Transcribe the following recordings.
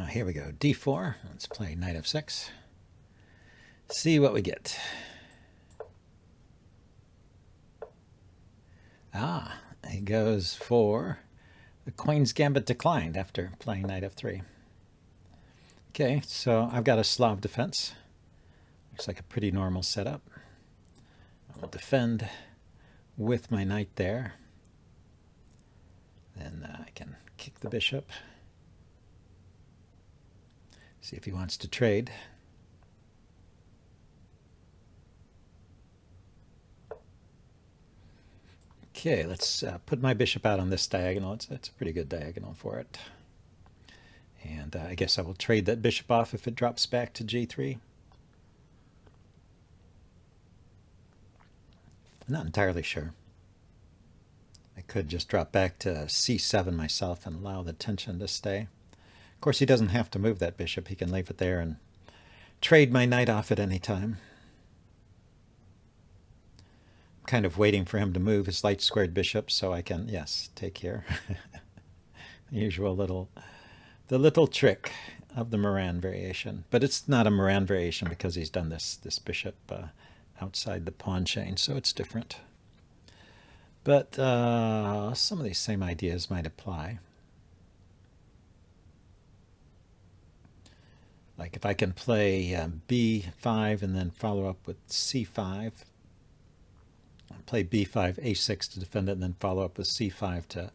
Here we go, d4. Let's play knight f6. See what we get. He goes for the queen's gambit declined after playing knight f3. Okay, so I've got a Slav defense. Looks like a pretty normal setup. I will defend with my knight there. Then I can kick the bishop. See if he wants to trade. Okay, let's put my bishop out on this diagonal. It's a pretty good diagonal for it. And I guess I will trade that bishop off if it drops back to g3. I'm not entirely sure. I could just drop back to c7 myself and allow the tension to stay. Of course, he doesn't have to move that bishop. He can leave it there and trade my knight off at any time. I'm kind of waiting for him to move his light squared bishop so I can, yes, take here. The usual little trick of the Moran variation. But it's not a Moran variation because he's done this bishop outside the pawn chain, so it's different. But some of these same ideas might apply. Like if I can play b5 and then follow up with c5, play b5, a6 to defend it, and then follow up with c5 to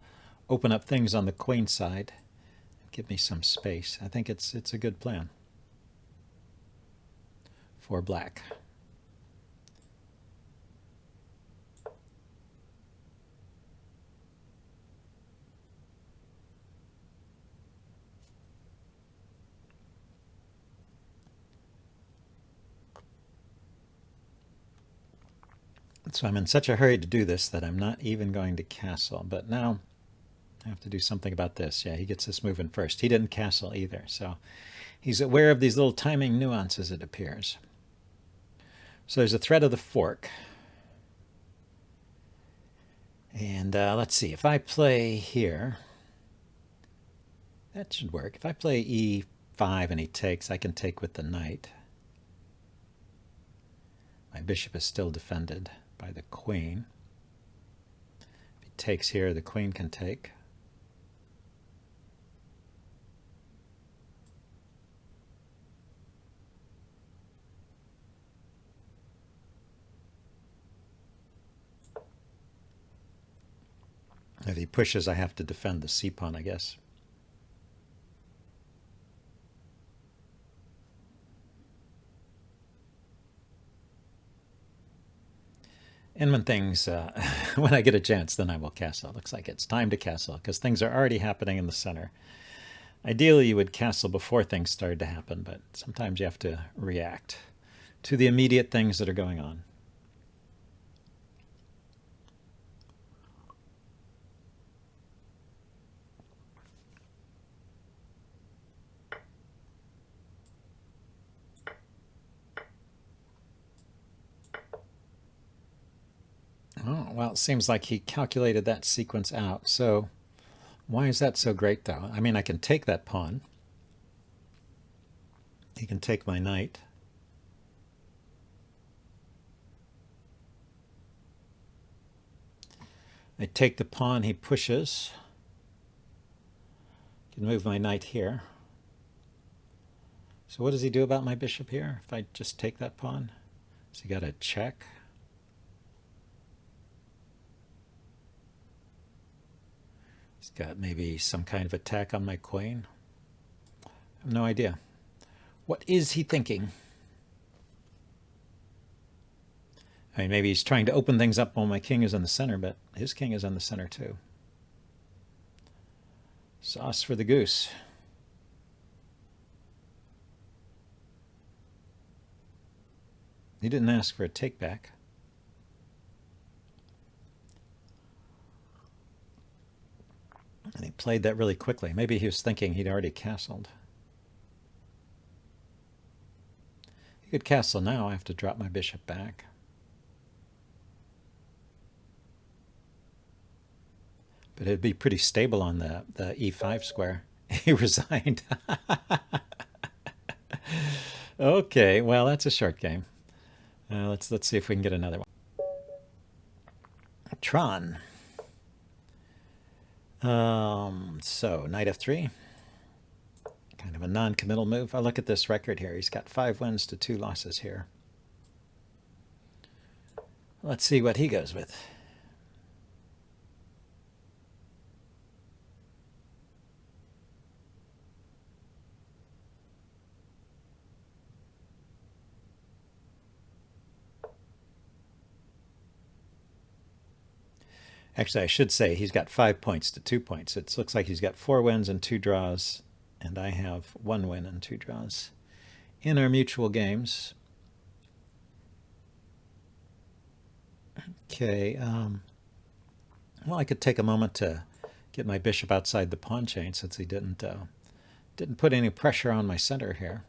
open up things on the queen side, give me some space. I think it's a good plan for black. So I'm in such a hurry to do this that I'm not even going to castle. But now I have to do something about this. Yeah, he gets this move in first. He didn't castle either. So he's aware of these little timing nuances, it appears. So there's a threat of the fork. And let's see. If I play here, that should work. If I play e5 and he takes, I can take with the knight. My bishop is still defended by the queen. If he takes here, the queen can take. If he pushes, I have to defend the c-pawn, I guess. And when things, when I get a chance, then I will castle. It looks like it's time to castle because things are already happening in the center. Ideally, you would castle before things started to happen, but sometimes you have to react to the immediate things that are going on. Oh, well, it seems like he calculated that sequence out. So why is that so great, though? I mean, I can take that pawn. He can take my knight. I take the pawn, he pushes. I can move my knight here. So what does he do about my bishop here if I just take that pawn? So he got a check. He's got maybe some kind of attack on my queen. I have no idea. What is he thinking? I mean, maybe he's trying to open things up while my king is in the center, but his king is in the center too. Sauce for the goose. He didn't ask for a take back. And he played that really quickly. Maybe he was thinking he'd already castled. He could castle now. I have to drop my bishop back. But it'd be pretty stable on the e5 square. He resigned. Okay, well, that's a short game. Let's see if we can get another one. Tron. So knight f3. Kind of a non-committal move. I look at this record here. He's got 5 wins to 2 losses here. Let's see what he goes with. Actually, I should say he's got 5 points to 2 points. It looks like he's got 4 wins and 2 draws, and I have 1 win and 2 draws in our mutual games. Okay, well, I could take a moment to get my bishop outside the pawn chain since he didn't put any pressure on my center here.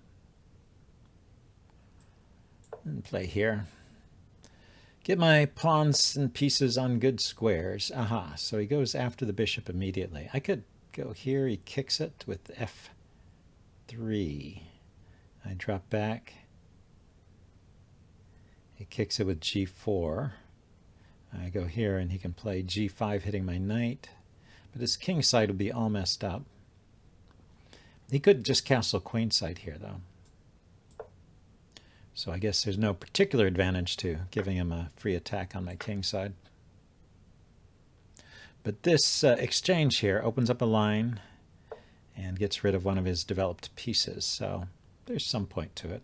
And play here. Get my pawns and pieces on good squares. Aha, so he goes after the bishop immediately. I could go here. He kicks it with f3. I drop back. He kicks it with g4. I go here and he can play g5 hitting my knight. But his king side will be all messed up. He could just castle queen side here though. So I guess there's no particular advantage to giving him a free attack on my king side. But this exchange here opens up a line and gets rid of one of his developed pieces. So there's some point to it.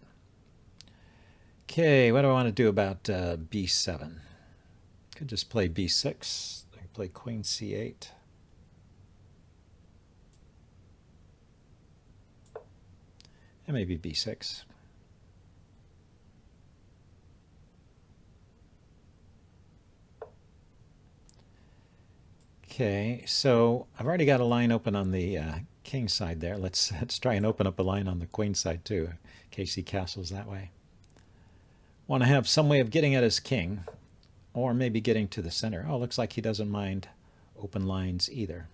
Okay, what do I want to do about b7? Could just play b6. I could play queen c8. And maybe b6. Okay, so I've already got a line open on the king side there. Let's try and open up a line on the queen side too, in case he castles that way. Want to have some way of getting at his king, or maybe getting to the center. Oh, looks like he doesn't mind open lines either.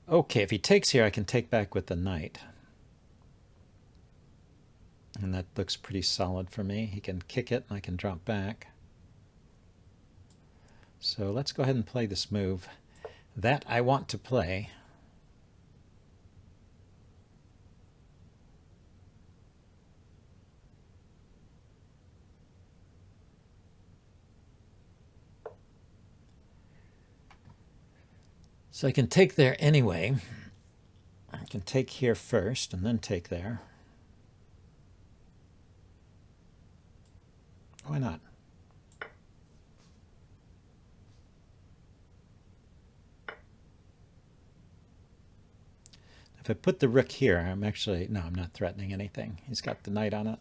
Okay, if he takes here, I can take back with the knight. And that looks pretty solid for me. He can kick it, and I can drop back. So let's go ahead and play this move that I want to play. So I can take there anyway. I can take here first and then take there. Why not? If I put the rook here, I'm actually, no, I'm not threatening anything. He's got the knight on it.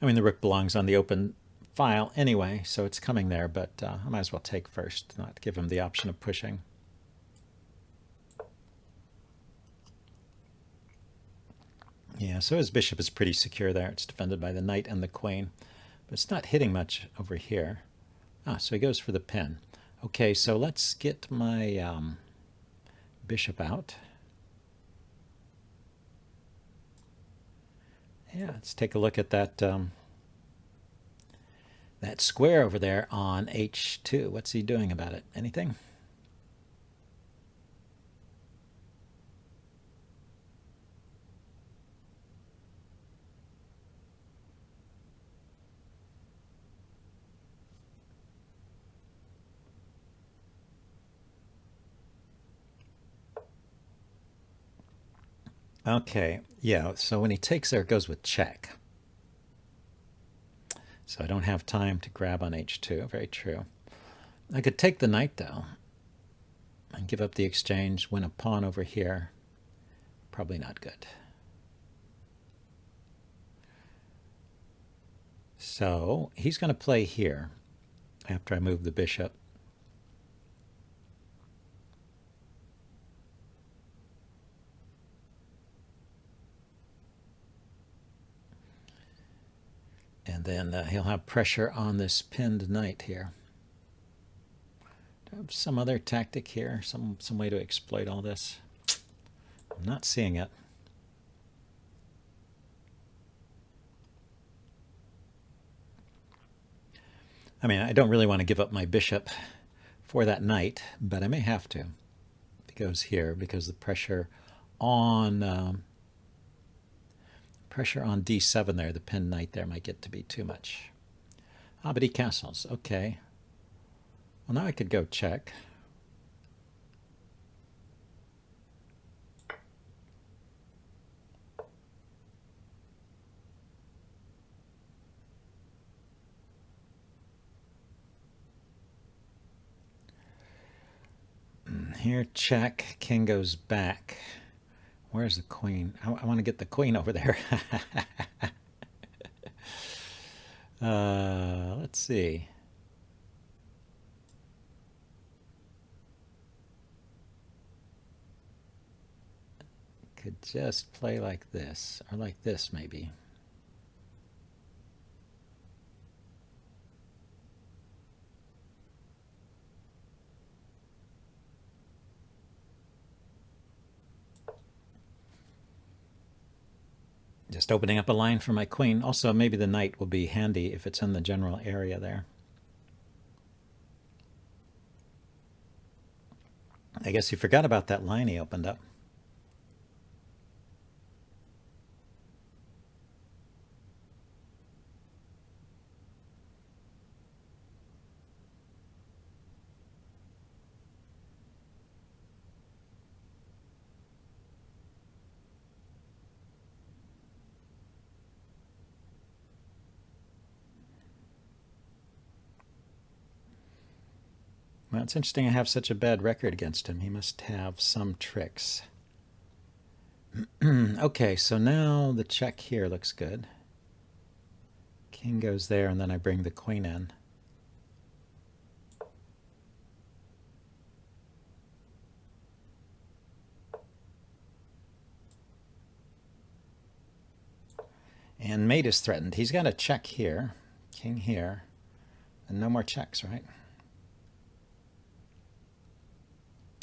I mean, the rook belongs on the open file anyway, so it's coming there, but I might as well take first, not give him the option of pushing. Yeah, so his bishop is pretty secure there. It's defended by the knight and the queen, but it's not hitting much over here. Ah, so he goes for the pin. Okay, so let's get my bishop out. Yeah, let's take a look at that that square over there on h2. What's he doing about it? Anything? Okay, yeah, so when he takes there, it goes with check. So I don't have time to grab on h2. Very true. I could take the knight, though, and give up the exchange, win a pawn over here. Probably not good. So he's going to play here after I move the bishop. then he'll have pressure on this pinned knight here. Do I have some other tactic here? Some way to exploit all this? I'm not seeing it. I mean, I don't really want to give up my bishop for that knight, but I may have to. It goes here because the pressure on d7 there, the pinned knight there, might get to be too much. Ah, but he castles. Okay. Well, now I could go check. Here, check. King goes back. Where's the queen? I want to get the queen over there. Let's see. Could just play like this, or like this maybe. Just opening up a line for my queen. Also, maybe the knight will be handy if it's in the general area there. I guess you forgot about that line he opened up. Well, it's interesting I have such a bad record against him. He must have some tricks. Okay, so now the check here looks good. King goes there, and then I bring the queen in. And mate is threatened. He's got a check here, king here, and no more checks, right?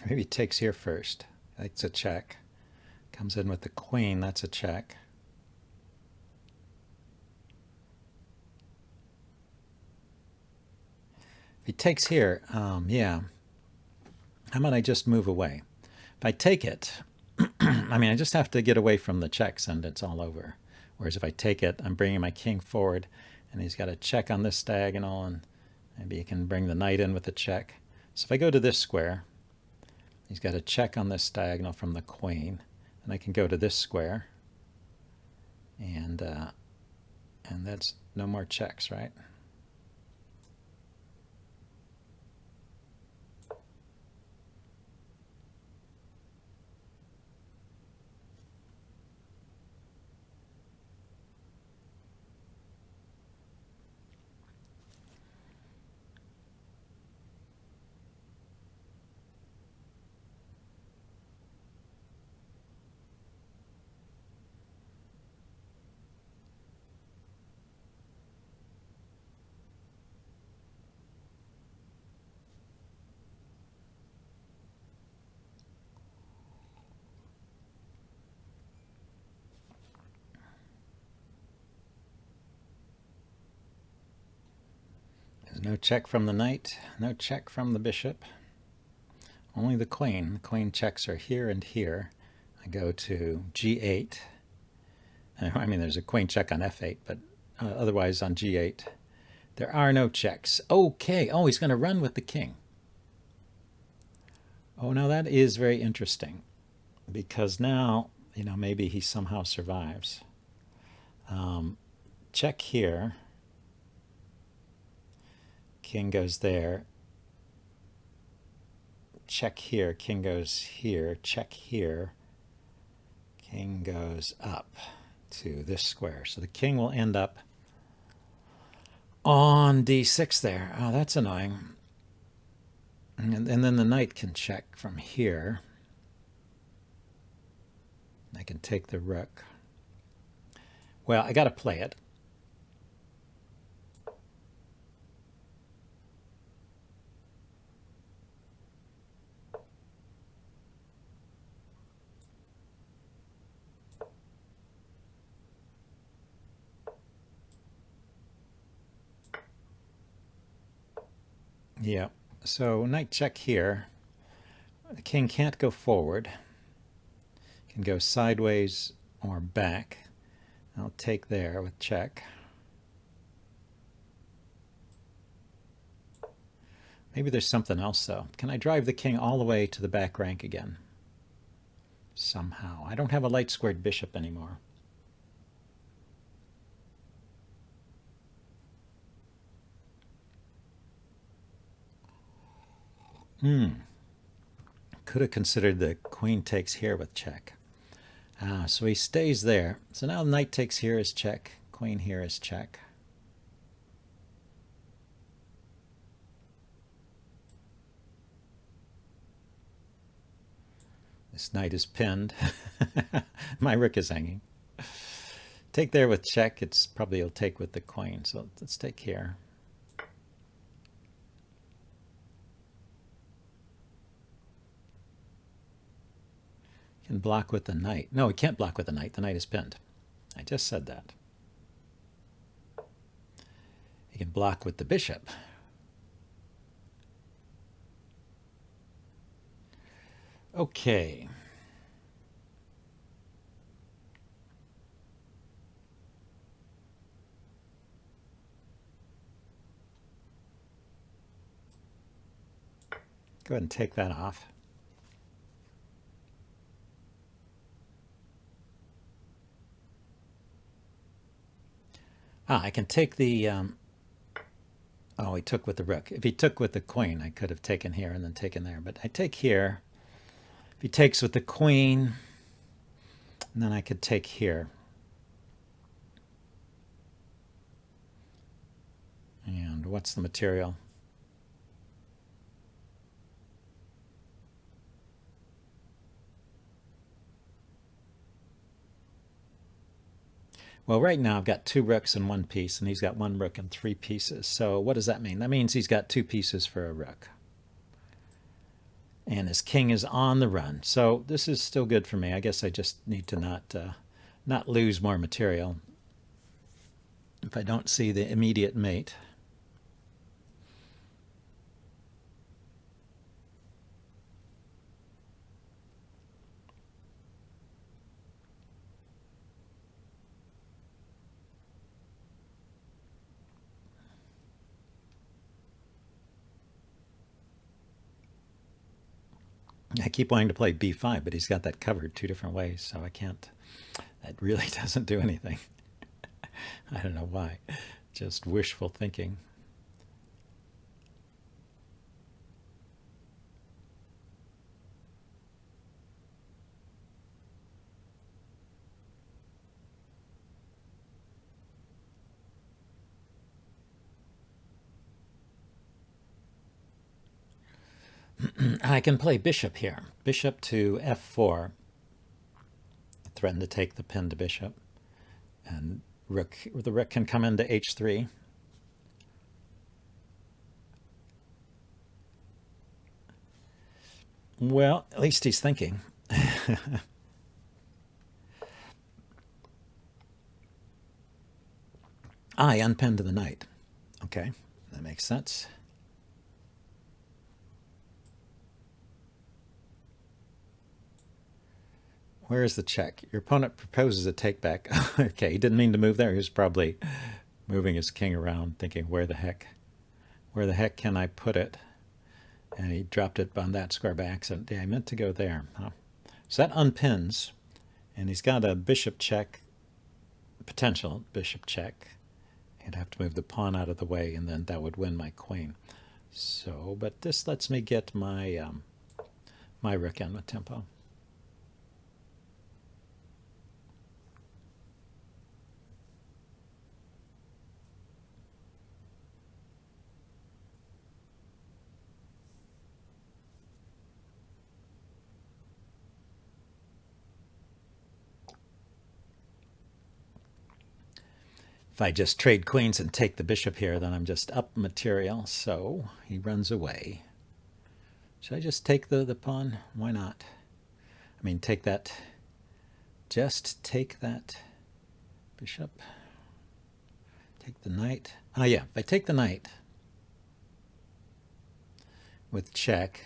Maybe he takes here first. That's a check. Comes in with the queen. That's a check. If he takes here, yeah. How about I just move away? If I take it, I mean, I just have to get away from the checks and it's all over. Whereas if I take it, I'm bringing my king forward, and he's got a check on this diagonal, and maybe he can bring the knight in with a check. So if I go to this square, he's got a check on this diagonal from the queen, and I can go to this square, and that's no more checks, right? There's no check from the knight, no check from the bishop. Only the queen. The queen checks are here and here. I go to g8. I mean, there's a queen check on f8, but otherwise on g8, there are no checks. Okay. Oh, he's going to run with the king. Oh, now that is very interesting, because now, you know, maybe he somehow survives. Check here. King goes there. Check here. King goes here. Check here. King goes up to this square. So the king will end up on d6 there. Oh, that's annoying. And then the knight can check from here. I can take the rook. Well, I got to play it. Yeah. So knight check here. The king can't go forward. Can go sideways or back. I'll take there with check. Maybe there's something else, though. Can I drive the king all the way to the back rank again? Somehow. I don't have a light squared bishop anymore. Could have considered the queen takes here with check. So he stays there. So now knight takes here is check. Queen here is check. This knight is pinned. My rook is hanging. Take there with check. It's probably he'll take with the queen. So let's take here. Can block with the knight. No, he can't block with the knight. The knight is pinned. I just said that. He can block with the bishop. Okay. Go ahead and take that off. I can take the... oh, he took with the rook. If he took with the queen, I could have taken here and then taken there. But I take here. If he takes with the queen, and then I could take here. And what's the material? Well, right now I've got 2 rooks and 1 piece, and he's got 1 rook and 3 pieces. So what does that mean? That means he's got 2 pieces for a rook. And his king is on the run. So this is still good for me. I guess I just need to not lose more material if I don't see the immediate mate. I keep wanting to play b5, but he's got that covered 2 different ways, so I can't. That really doesn't do anything. I don't know why. Just wishful thinking. I can play bishop here. Bishop to f4. Threaten to take the pinned bishop. And the rook can come into h3. Well, at least he's thinking. I unpinned the knight. Okay, that makes sense. Where is the check? Your opponent proposes a take back. Okay, he didn't mean to move there. He was probably moving his king around, thinking, where the heck can I put it? And he dropped it on that square by accident. Yeah, I meant to go there. Huh? So that unpins, and he's got a bishop check, potential bishop check. He'd have to move the pawn out of the way, and then that would win my queen. So, but this lets me get my my rook in with tempo. If I just trade queens and take the bishop here, then I'm just up material, so he runs away. Should I just take the pawn? Why not? I mean, take that, just take that bishop. Take the knight. Yeah, if I take the knight, with check.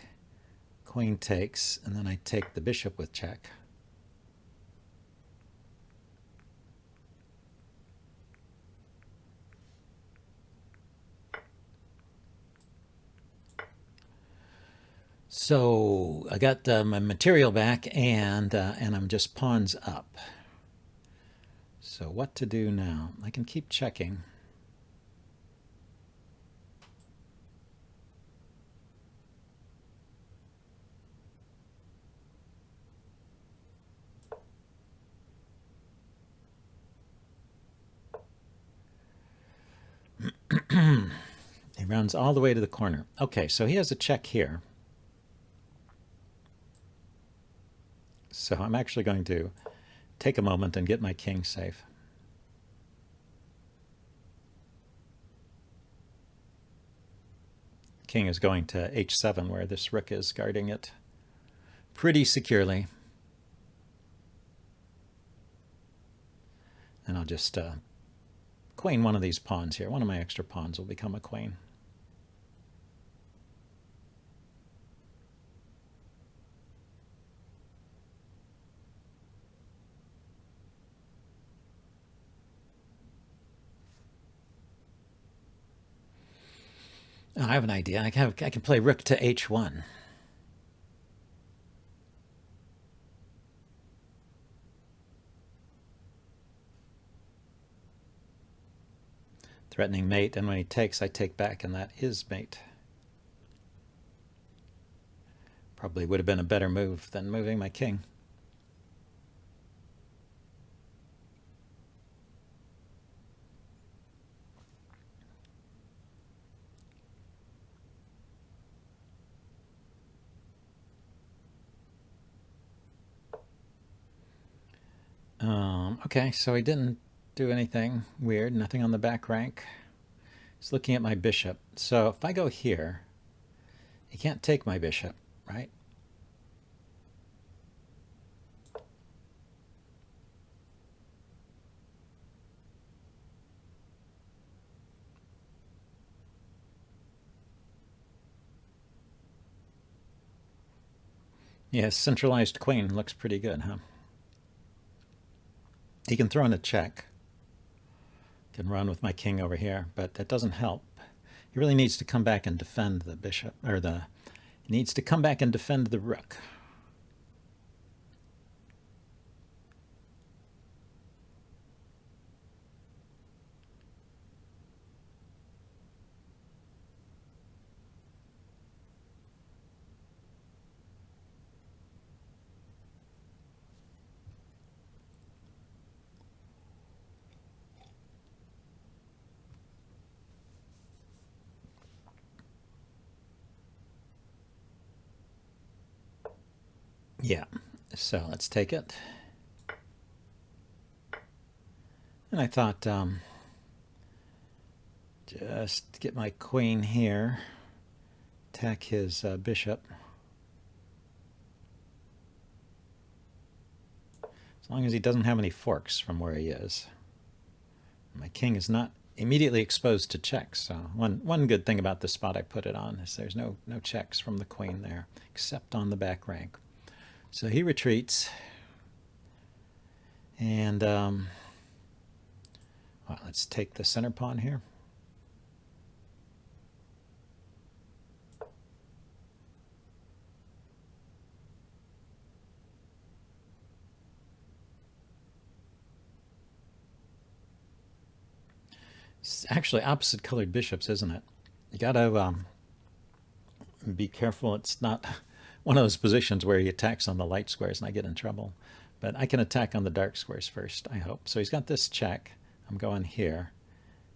Queen takes, and then I take the bishop with check. So I got my material back, and I'm just pawns up. So what to do now? I can keep checking. He runs all the way to the corner. Okay, so he has a check here. So I'm actually going to take a moment and get my king safe. King is going to h7, where this rook is guarding it pretty securely. And I'll just queen one of these pawns here. One of my extra pawns will become a queen. Oh, I have an idea. I can play rook to h1. Threatening mate, and when he takes, I take back, and that is mate. Probably would have been a better move than moving my king. Okay, so he didn't do anything weird, nothing on the back rank. He's looking at my bishop. So if I go here, he can't take my bishop, right? Yeah, centralized queen looks pretty good, huh? He can throw in a check. Can run with my king over here, but that doesn't help. He really needs to come back and defend the bishop, or he needs to come back and defend the rook. Yeah, so let's take it. And I thought, just get my queen here, attack his bishop. As long as he doesn't have any forks from where he is. My king is not immediately exposed to checks. So one good thing about the spot I put it on is there's no checks from the queen there, except on the back rank. So he retreats. And well, let's take the center pawn here. It's actually opposite colored bishops, isn't it? You gotta be careful. It's not one of those positions where he attacks on the light squares and I get in trouble. But I can attack on the dark squares first, I hope. So he's got this check. I'm going here.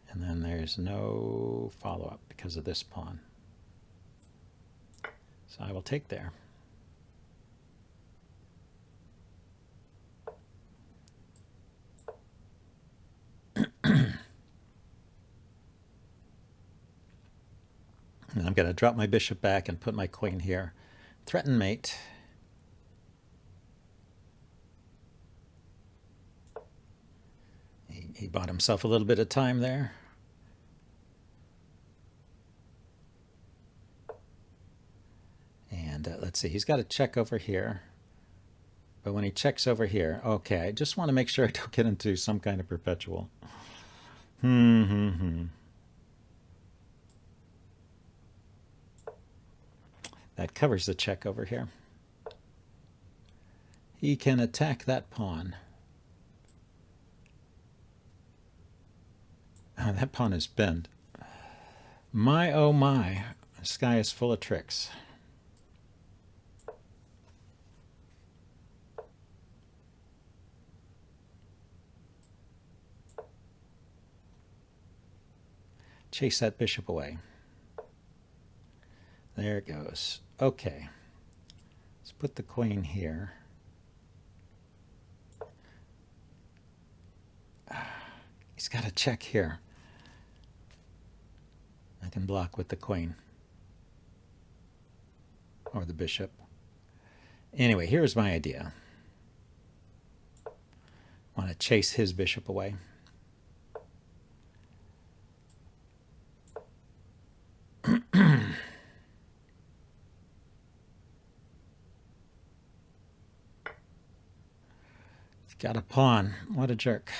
And then there's no follow-up because of this pawn. So I will take there. And I'm going to drop my bishop back and put my queen here. Threaten mate. He bought himself a little bit of time there. let's see, he's got to check over here. But when he checks over here, okay, I just want to make sure I don't get into some kind of perpetual. That covers the check over here. He can attack that pawn. Oh, that pawn is bent. My, oh my, this guy is full of tricks. Chase that bishop away. There it goes. Okay. Let's put the queen here. He's got to check here. I can block with the queen. Or the bishop. Anyway, here's my idea. I want to chase his bishop away. He's got a pawn. What a jerk.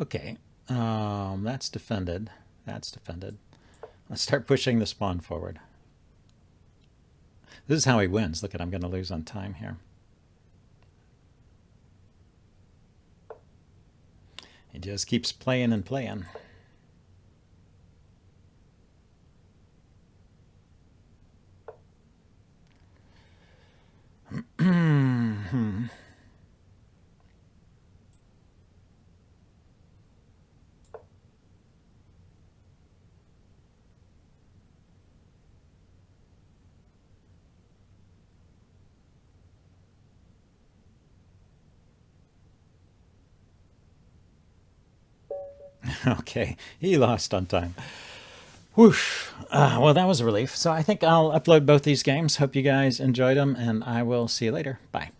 Okay, that's defended. That's defended. Let's start pushing this pawn forward. This is how he wins. Look at, I'm going to lose on time here. He just keeps playing and playing. Okay, he lost on time. Whoosh. Well, that was a relief. So I think I'll upload both these games. Hope you guys enjoyed them, and I will see you later. Bye.